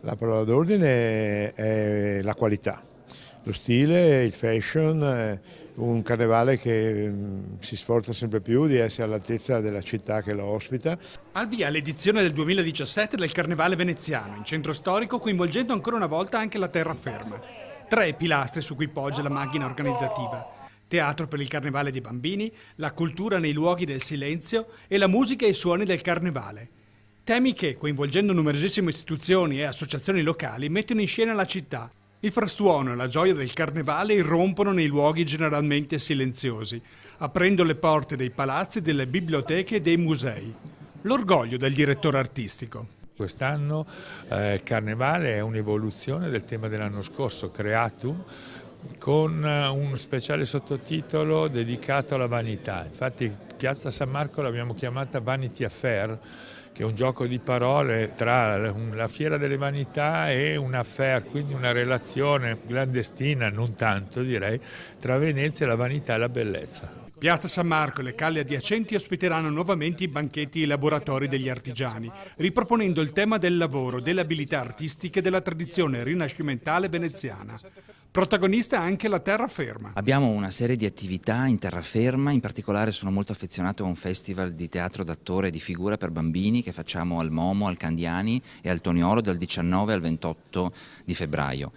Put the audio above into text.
La parola d'ordine è la qualità, lo stile, il fashion, un carnevale che si sforza sempre più di essere all'altezza della città che lo ospita. Al via l'edizione del 2017 del Carnevale veneziano, in centro storico, coinvolgendo ancora una volta anche la terraferma. 3 pilastri su cui poggia la macchina organizzativa. Teatro per il Carnevale dei bambini, la cultura nei luoghi del silenzio e la musica e i suoni del Carnevale. Temi che, coinvolgendo numerosissime istituzioni e associazioni locali, mettono in scena la città. Il frastuono e la gioia del Carnevale irrompono nei luoghi generalmente silenziosi, aprendo le porte dei palazzi, delle biblioteche e dei musei. L'orgoglio del direttore artistico. Quest'anno il Carnevale è un'evoluzione del tema dell'anno scorso, Creatum, con un speciale sottotitolo dedicato alla vanità. Infatti Piazza San Marco l'abbiamo chiamata Vanity Affair, che è un gioco di parole tra la Fiera delle Vanità e un affair, quindi una relazione clandestina, non tanto direi, tra Venezia, la vanità e la bellezza. Piazza San Marco e le calle adiacenti ospiteranno nuovamente i banchetti e i laboratori degli artigiani, riproponendo il tema del lavoro, delle abilità artistiche e della tradizione rinascimentale veneziana. Protagonista anche la terraferma. Abbiamo una serie di attività in terraferma, in particolare sono molto affezionato a un festival di teatro d'attore e di figura per bambini che facciamo al Momo, al Candiani e al Toniolo dal 19 al 28 di febbraio.